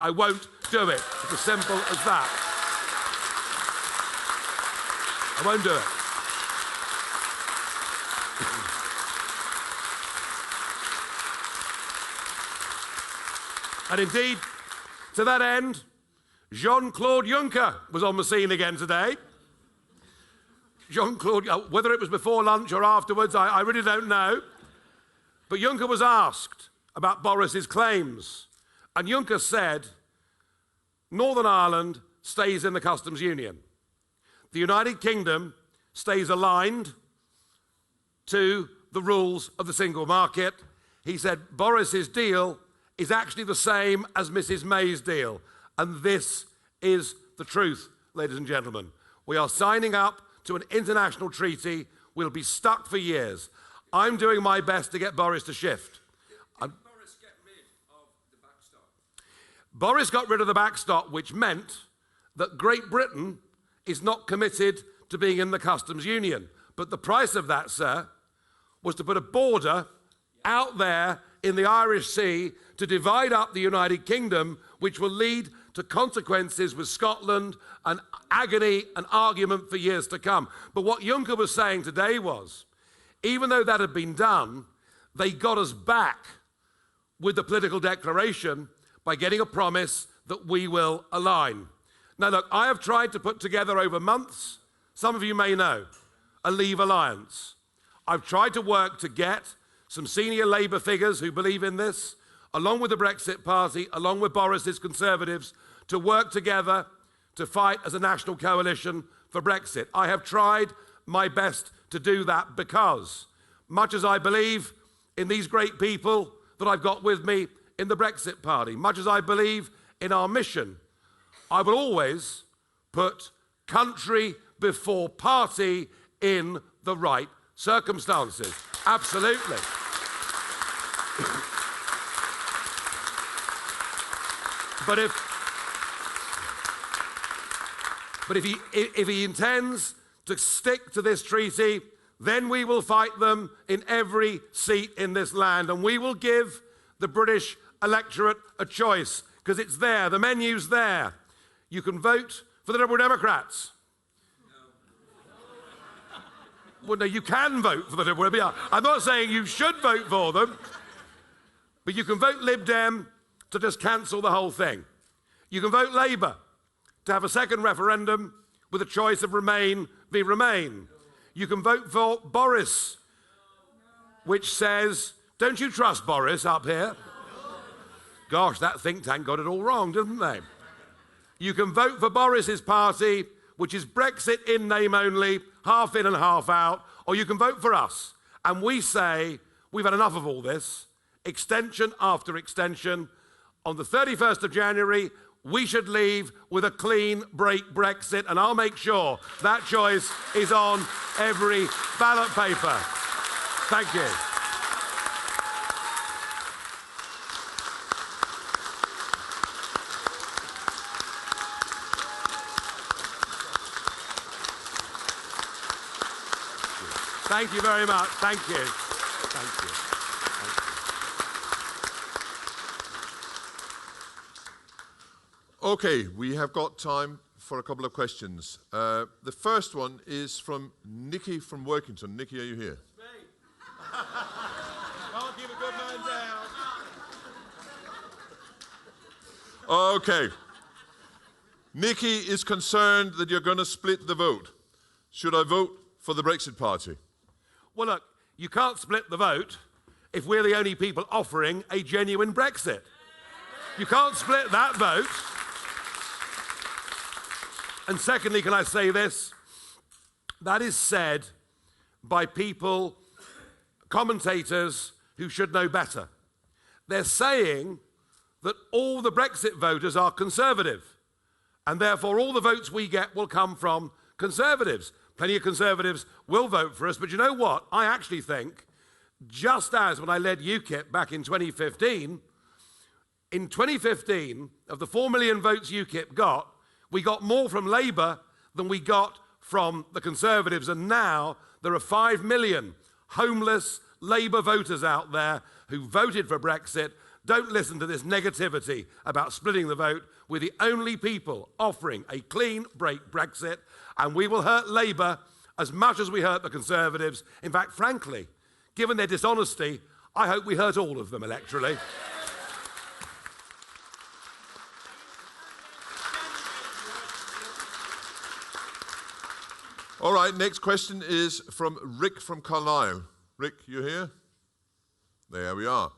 I won't do it. It's as simple as that. I won't do it. And indeed, to that end, Jean-Claude Juncker was on the scene again today. Jean-Claude, whether it was before lunch or afterwards, I really don't know. But Juncker was asked about Boris's claims. And Juncker said, Northern Ireland stays in the customs union. The United Kingdom stays aligned to the rules of the single market. He said Boris's deal is actually the same as Mrs. May's deal. And this is the truth, ladies and gentlemen. We are signing up to an international treaty. We'll be stuck for years. I'm doing my best to get Boris to shift. Did Boris get rid of the backstop? Boris got rid of the backstop, which meant that Great Britain is not committed to being in the customs union. But the price of that, sir, was to put a border out there in the Irish Sea to divide up the United Kingdom, which will lead to consequences with Scotland and agony and argument for years to come. But what Juncker was saying today was, even though that had been done, they got us back with the political declaration by getting a promise that we will align. Now look, I have tried to put together over months, some of you may know, a Leave alliance. I've tried to work to get some senior Labour figures who believe in this, along with the Brexit Party, along with Boris's Conservatives, to work together to fight as a national coalition for Brexit. I have tried my best to do that because, much as I believe in these great people that I've got with me in the Brexit Party, much as I believe in our mission, I will always put country before party in the right circumstances. Absolutely. But if he intends to stick to this treaty, then we will fight them in every seat in this land, and we will give the British electorate a choice, because it's there, the menu's there. You can vote for the Liberal Democrats. Well, no, you can vote for the Liberal Democrats. I'm not saying you should vote for them, but you can vote Lib Dem to just cancel the whole thing. You can vote Labour to have a second referendum with a choice of Remain v Remain. You can vote for Boris, which says, don't you trust Boris up here? Gosh, that think tank got it all wrong, didn't they? You can vote for Boris's party, which is Brexit in name only, half in and half out, or you can vote for us. And we say, we've had enough of all this, extension after extension. On the 31st of January, we should leave with a clean break Brexit, and I'll make sure that choice is on every ballot paper. Thank you. Thank you very much. Thank you. Thank you. Okay, we have got time for a couple of questions. The first one is from Nicky from Workington. Nicky, are you here? It's me. Can't keep a good man down. Okay. Nicky is concerned that you're going to split the vote. Should I vote for the Brexit Party? Well, look, you can't split the vote if we're the only people offering a genuine Brexit. You can't split that vote. And secondly, can I say this? That is said by people, commentators who should know better. They're saying that all the Brexit voters are Conservative, and therefore all the votes we get will come from Conservatives. Plenty of Conservatives will vote for us, but you know what? I actually think, just as when I led UKIP back in 2015, in 2015, of the 4 million votes UKIP got, we got more from Labour than we got from the Conservatives, and now there are 5 million homeless Labour voters out there who voted for Brexit. don't listen to this negativity about splitting the vote. We're the only people offering a clean break Brexit, and we will hurt Labour as much as we hurt the Conservatives. In fact, frankly, given their dishonesty, I hope we hurt all of them electorally. All right, next question is from Rick from Carlisle. Rick, you here? There we are.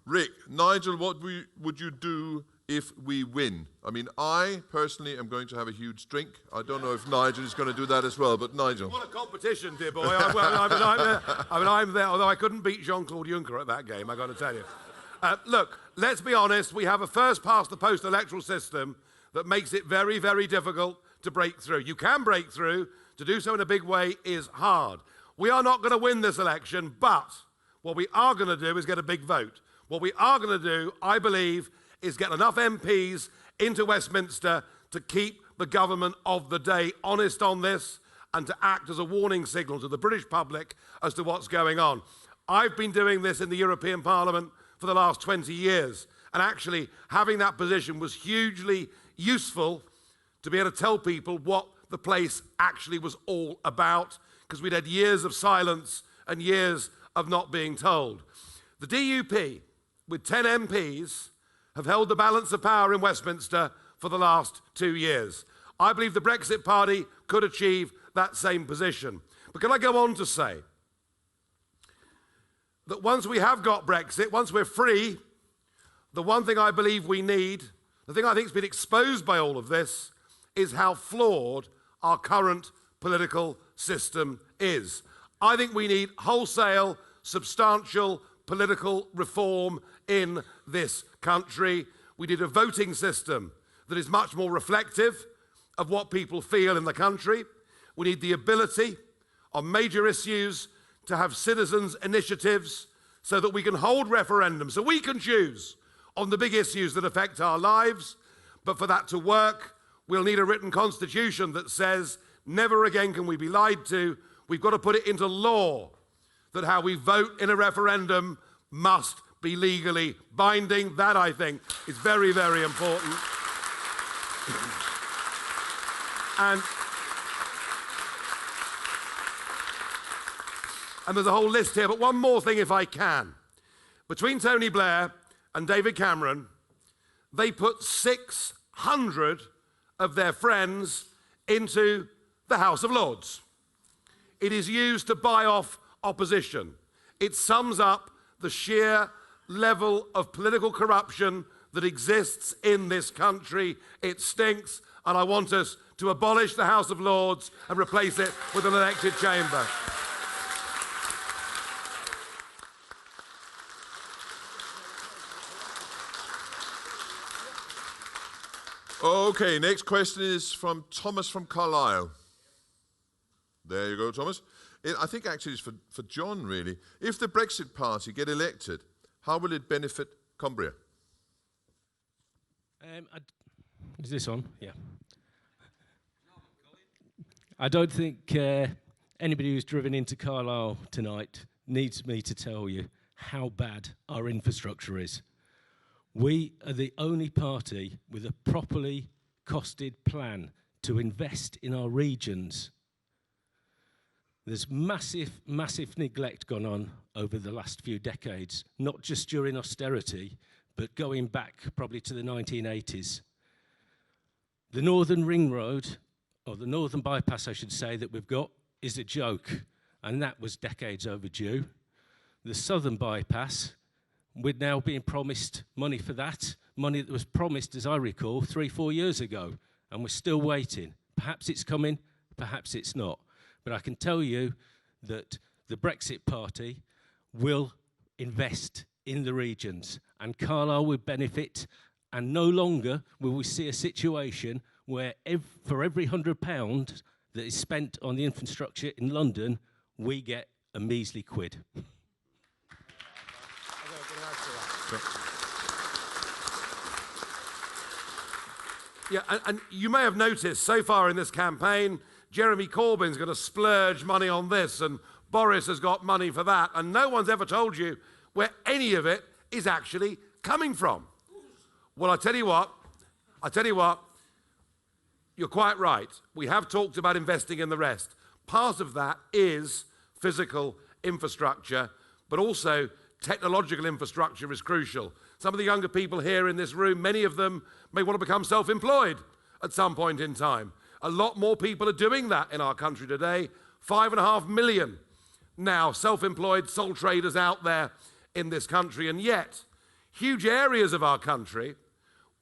Rick, Nigel, what would you do if we win? I mean, I personally am going to have a huge drink. I don't know if Nigel is going to do that as well, but Nigel. What a competition, dear boy. I'm there, although I couldn't beat Jean-Claude Juncker at that game, I've got to tell you. Look, let's be honest, we have a first-past-the-post electoral system that makes it very, very difficult to break through. You can break through. To do so in a big way is hard. We are not going to win this election, but what we are going to do is get a big vote. What we are going to do, I believe, is get enough MPs into Westminster to keep the government of the day honest on this and to act as a warning signal to the British public as to what's going on. I've been doing this in the European Parliament for the last 20 years, and actually having that position was hugely useful to be able to tell people what the place actually was all about, because we'd had years of silence and years of not being told. The DUP, with 10 MPs, have held the balance of power in Westminster for the last 2 years. I believe the Brexit Party could achieve that same position. But can I go on to say that once we have got Brexit, once we're free, the one thing I believe we need, the thing I think has been exposed by all of this, is how flawed our current political system is. I think we need wholesale, substantial political reform in this country. We need a voting system that is much more reflective of what people feel in the country. We need the ability on major issues to have citizens' initiatives so that we can hold referendums, so we can choose on the big issues that affect our lives. But for that to work, we'll need a written constitution that says never again can we be lied to. We've got to put it into law that how we vote in a referendum must be legally binding. That, I think, is very, very important. And there's a whole list here, but one more thing if I can. Between Tony Blair and David Cameron, they put 600 of their friends into the House of Lords. It is used to buy off opposition. It sums up the sheer level of political corruption that exists in this country. It stinks, and I want us to abolish the House of Lords and replace it with an elected chamber. Okay, next question is from Thomas from Carlisle. There you go, Thomas. I think actually it's for John, really. If the Brexit Party get elected, how will it benefit Cumbria? Is this on? Yeah. I don't think anybody who's driven into Carlisle tonight needs me to tell you how bad our infrastructure is. We are the only party with a properly costed plan to invest in our regions. There's massive, massive neglect gone on over the last few decades, not just during austerity, but going back probably to the 1980s. The Northern Ring Road, or the Northern Bypass, I should say, that we've got is a joke, and that was decades overdue. The Southern Bypass, we're now being promised money for that, money that was promised, as I recall, 3-4 years ago, and we're still waiting. Perhaps it's coming, perhaps it's not. But I can tell you that the Brexit Party will invest in the regions, and Carlisle will benefit, and no longer will we see a situation where for every £100 that is spent on the infrastructure in London, we get a measly quid. Yeah, and you may have noticed so far in this campaign, Jeremy Corbyn's going to splurge money on this, and Boris has got money for that, and no one's ever told you where any of it is actually coming from? Well, I tell you what, you're quite right. We have talked about investing in the rest. Part of that is physical infrastructure, but also technological infrastructure is crucial. Some of the younger people here in this room, many of them may want to become self-employed at some point in time. A lot more people are doing that in our country today. 5.5 million now self-employed sole traders out there in this country, and yet huge areas of our country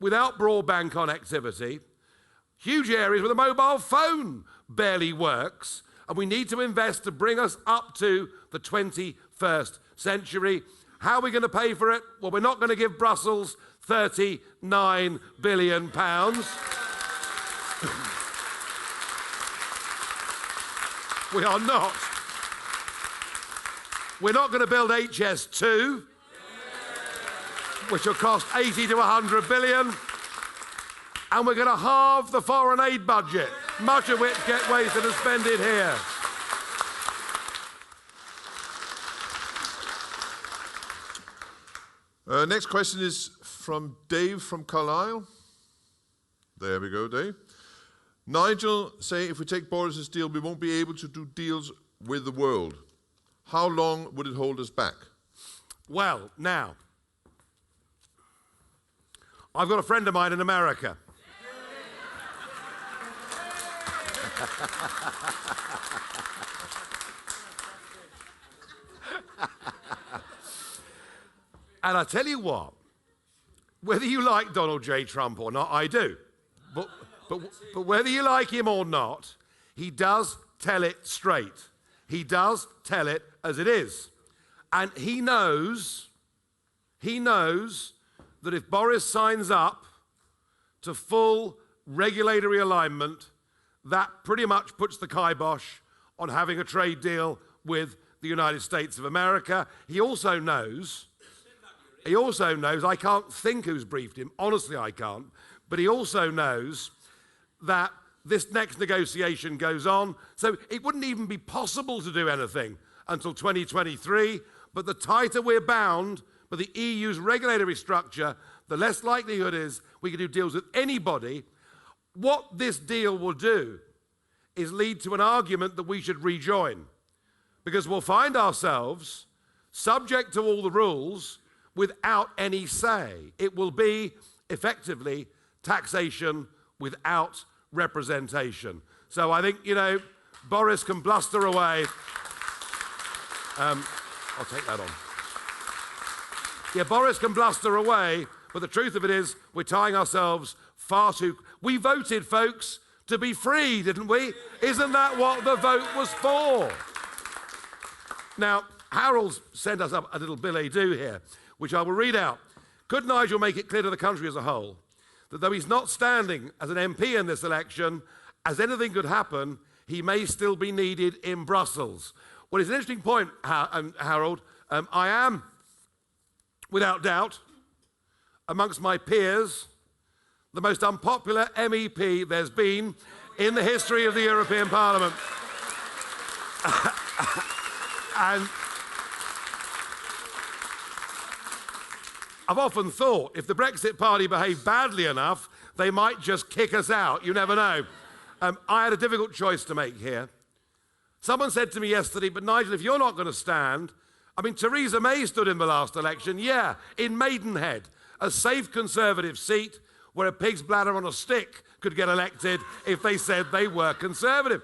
without broadband connectivity, huge areas where the mobile phone barely works, and we need to invest to bring us up to the 21st century. How are we going to pay for it? Well, we're not going to give Brussels £39 billion. We are not. We're not going to build HS2, which will cost 80 to 100 billion. And we're going to halve the foreign aid budget, much of which gets wasted and spent here. Next question is from Dave from Carlisle. There we go, Dave. Nigel say if we take Boris's deal, we won't be able to do deals with the world. How long would it hold us back? Well, now, I've got a friend of mine in America. And I tell you what, whether you like Donald J. Trump or not, I do. But whether you like him or not, he does tell it straight. He does tell it as it is. And he knows that if Boris signs up to full regulatory alignment, that pretty much puts the kibosh on having a trade deal with the United States of America. He also knows, I can't think who's briefed him, honestly I can't, but he also knows that this next negotiation goes on, so it wouldn't even be possible to do anything until 2023, but the tighter we're bound by the EU's regulatory structure, the less likelihood is we can do deals with anybody. What this deal will do is lead to an argument that we should rejoin, because we'll find ourselves subject to all the rules without any say. It will be effectively taxation without representation. So I think, Boris can bluster away. I'll take that on. Yeah, Boris can bluster away, but the truth of it is we're tying ourselves far too... We voted, folks, to be free, didn't we? Isn't that what the vote was for? Now, Harold's sent us up a little billet-doux here, which I will read out. Could Nigel make it clear to the country as a whole that though he's not standing as an MP in this election, as anything could happen, he may still be needed in Brussels? Well, it's an interesting point, Harold. I am, without doubt, amongst my peers, the most unpopular MEP there's been in the history of the European Parliament. And I've often thought if the Brexit Party behaved badly enough, they might just kick us out. You never know. I had a difficult choice to make here. Someone said to me yesterday, but Nigel, if you're not going to stand, Theresa May stood in the last election, yeah, in Maidenhead, a safe Conservative seat where a pig's bladder on a stick could get elected if they said they were Conservative.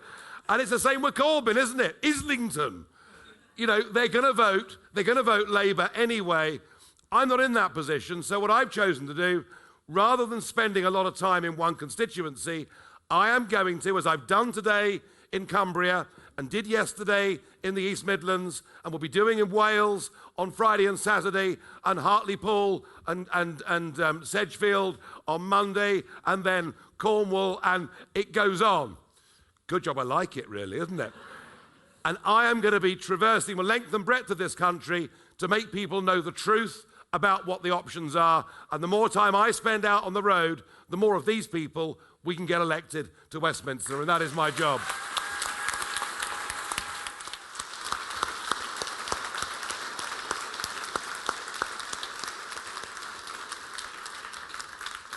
And it's the same with Corbyn, isn't it? Islington. They're going to vote Labour anyway. I'm not in that position, so what I've chosen to do, rather than spending a lot of time in one constituency, I am going to, as I've done today in Cumbria and did yesterday in the East Midlands, and will be doing in Wales on Friday and Saturday, and Hartlepool and Sedgefield on Monday, and then Cornwall, and it goes on. Good job, I like it really, isn't it? And I am going to be traversing the length and breadth of this country to make people know the truth about what the options are. And the more time I spend out on the road, the more of these people we can get elected to Westminster, and that is my job.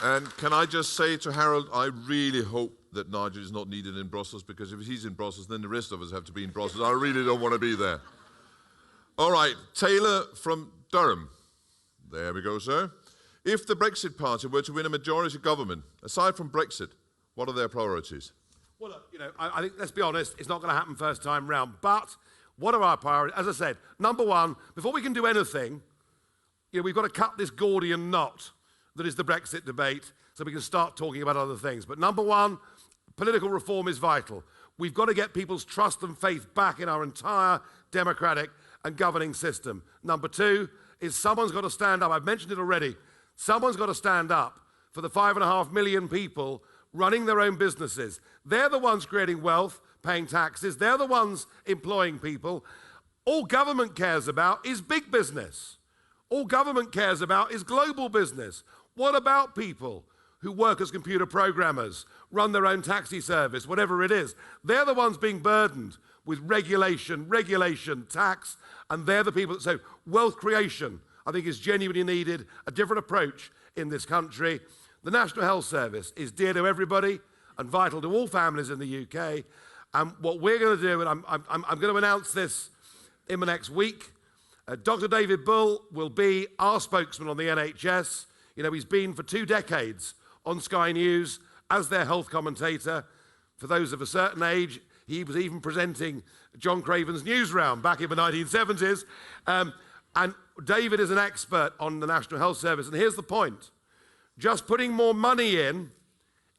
And can I just say to Harold, I really hope that Nigel is not needed in Brussels, because if he's in Brussels, then the rest of us have to be in Brussels. I really don't want to be there. All right, Taylor from Durham. There we go, sir. If the Brexit Party were to win a majority government, aside from Brexit, what are their priorities? Well, look, I think, let's be honest, it's not going to happen first time round. But what are our priorities? As I said, number one, before we can do anything, we've got to cut this Gordian knot that is the Brexit debate so we can start talking about other things. But number one, political reform is vital. We've got to get people's trust and faith back in our entire democratic and governing system. Number two is someone's got to stand up. I've mentioned it already. Someone's got to stand up for the 5.5 million people running their own businesses. They're the ones creating wealth, paying taxes. They're the ones employing people. All government cares about is big business. All government cares about is global business. What about people who work as computer programmers, run their own taxi service, whatever it is? They're the ones being burdened with regulation, tax, and they're the people that say wealth creation, I think, is genuinely needed, a different approach in this country. The National Health Service is dear to everybody and vital to all families in the UK. And what we're going to do, and I'm going to announce this in the next week, Dr. David Bull will be our spokesman on the NHS. He's been for 2 decades on Sky News as their health commentator. For those of a certain age, he was even presenting John Craven's Newsround back in the 1970s. And David is an expert on the National Health Service. And here's the point. Just putting more money in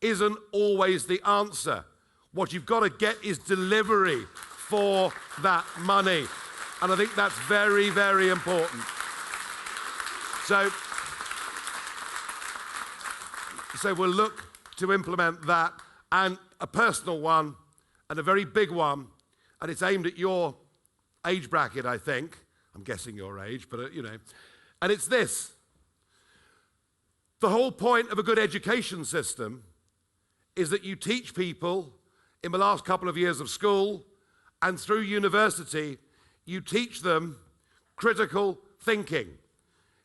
isn't always the answer. What you've got to get is delivery for that money. And I think that's very, very important. So we'll look to implement that. And a personal one, and a very big one, and it's aimed at your age bracket, I think. I'm guessing your age, but and it's this. The whole point of a good education system is that you teach people in the last couple of years of school and through university, you teach them critical thinking.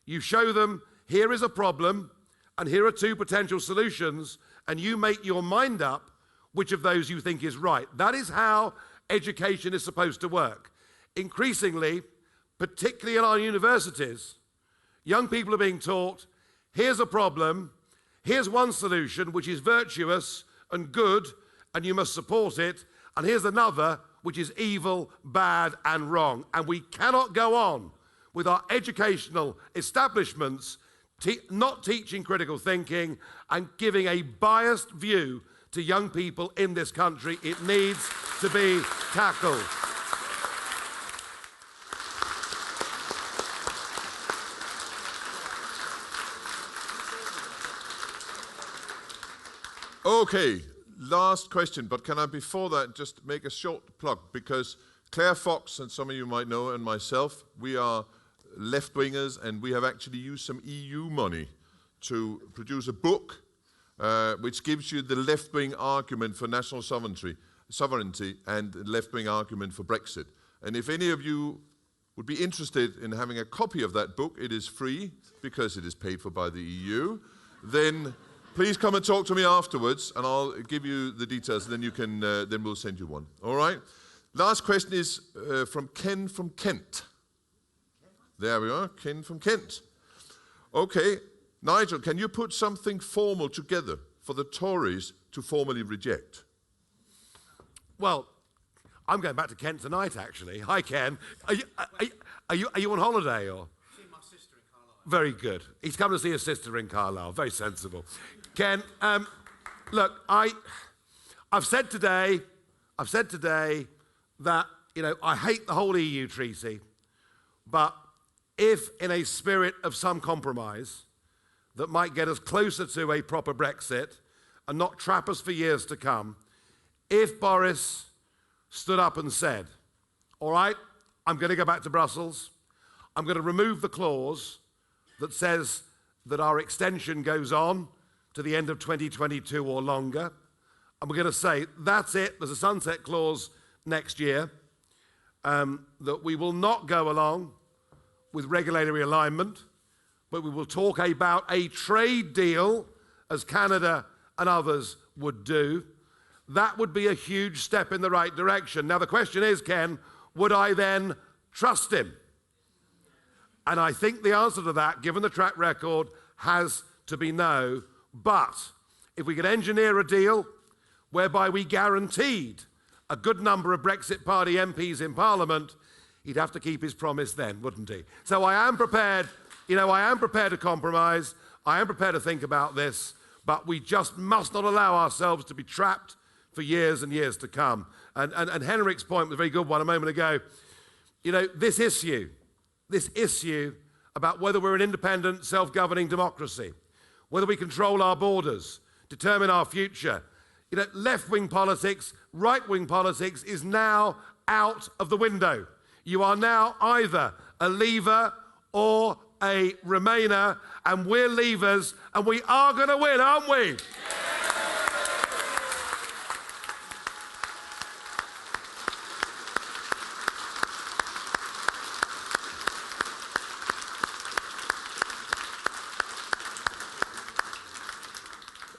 You show them, here is a problem and here are 2 potential solutions, and you make your mind up which of those you think is right. That is how education is supposed to work. Increasingly, particularly in our universities, young people are being taught, here's a problem, here's one solution which is virtuous and good and you must support it, and here's another which is evil, bad and wrong. And we cannot go on with our educational establishments not teaching critical thinking and giving a biased view to young people in this country. It needs to be tackled. Okay, last question, but can I before that just make a short plug, because Claire Fox, and some of you might know, and myself, we are left-wingers, and we have actually used some EU money to produce a book which gives you the left-wing argument for national sovereignty and the left-wing argument for Brexit. And if any of you would be interested in having a copy of that book, it is free because it is paid for by the EU, then please come and talk to me afterwards and I'll give you the details, and then you can, then we'll send you one. All right? Last question is from Ken from Kent. There we are, Ken from Kent. Okay, Nigel, can you put something formal together for the Tories to formally reject? Well, I'm going back to Kent tonight, actually. Hi, Ken. Are you on holiday or? Seeing my sister in Carlisle. Very good. He's come to see his sister in Carlisle. Very sensible. Ken, look, I've said today that I hate the whole EU treaty, but if in a spirit of some compromise that might get us closer to a proper Brexit and not trap us for years to come, if Boris stood up and said, all right, I'm going to go back to Brussels, I'm going to remove the clause that says that our extension goes on to the end of 2022 or longer, and we're going to say, that's it, there's a sunset clause next year, that we will not go along with regulatory alignment, but we will talk about a trade deal as Canada and others would do, that would be a huge step in the right direction. Now, the question is, Ken, would I then trust him? And I think the answer to that, given the track record, has to be no. But if we could engineer a deal whereby we guaranteed a good number of Brexit Party MPs in Parliament, he'd have to keep his promise then, wouldn't he? So I am prepared, I am prepared to compromise. I am prepared to think about this, but we just must not allow ourselves to be trapped for years and years to come. And Henrik's point was a very good one a moment ago. This issue about whether we're an independent, self-governing democracy, whether we control our borders, determine our future, left-wing politics, right-wing politics is now out of the window. You are now either a leaver or a remainer, and we're leavers, and we are going to win, aren't we?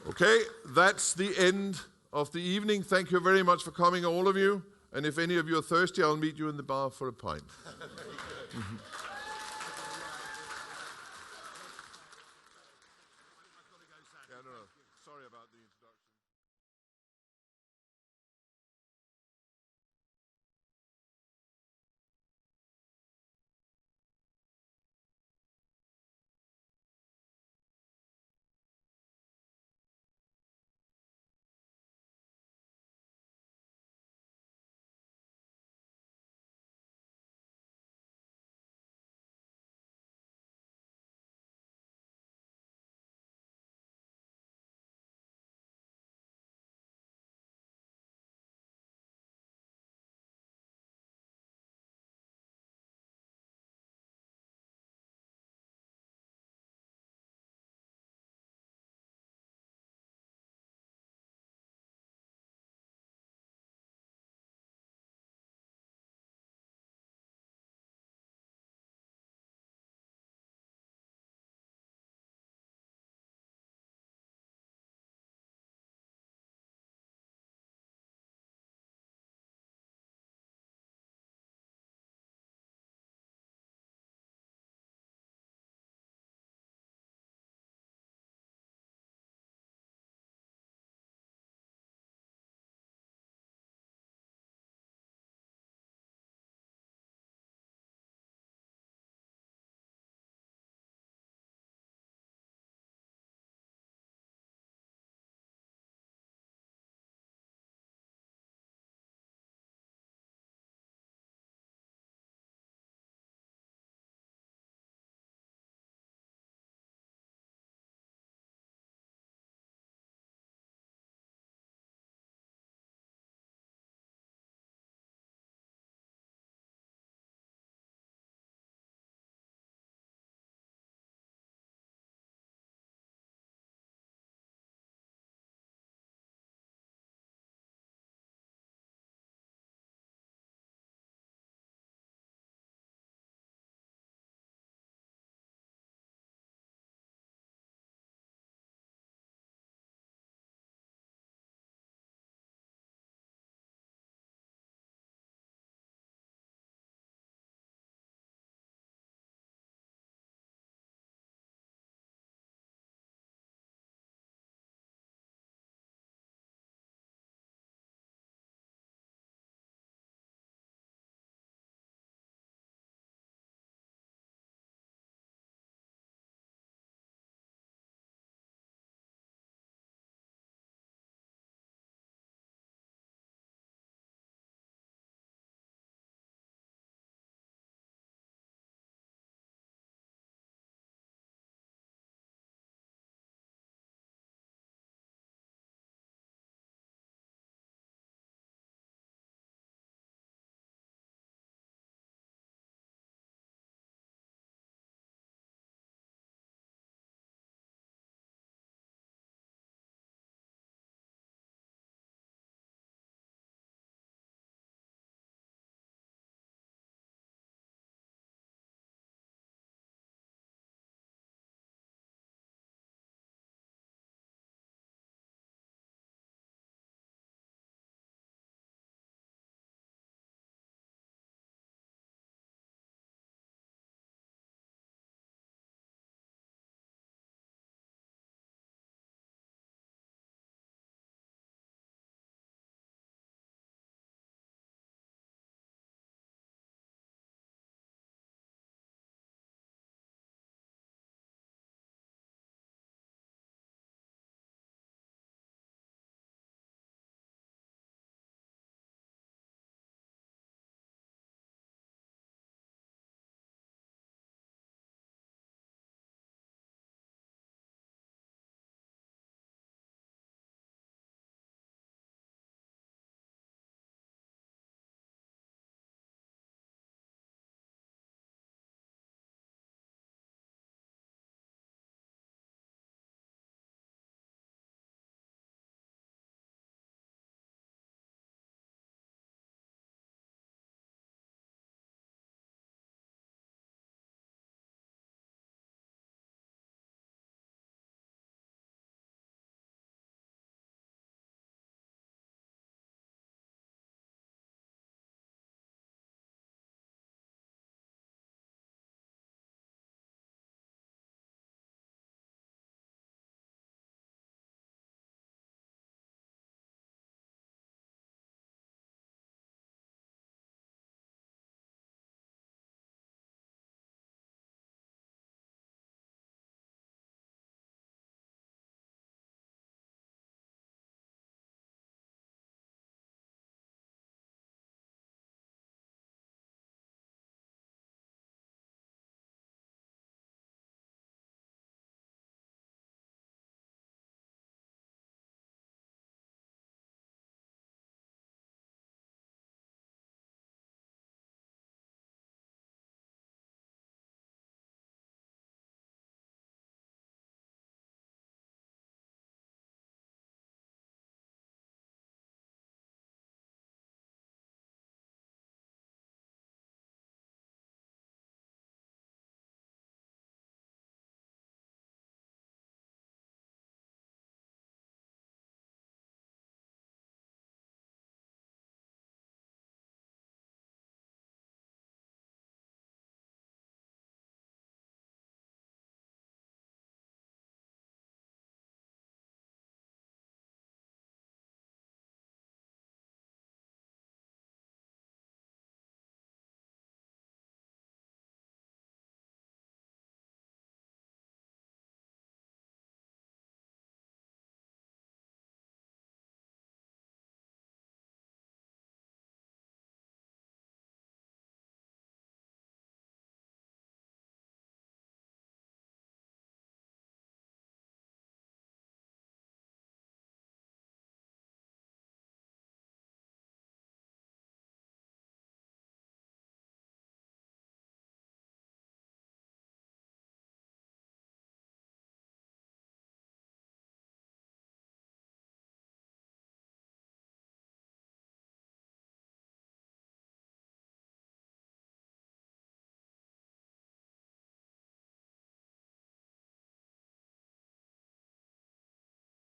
Okay, that's the end of the evening. Thank you very much for coming, all of you. And if any of you are thirsty, I'll meet you in the bar for a pint. Sorry about the introduction.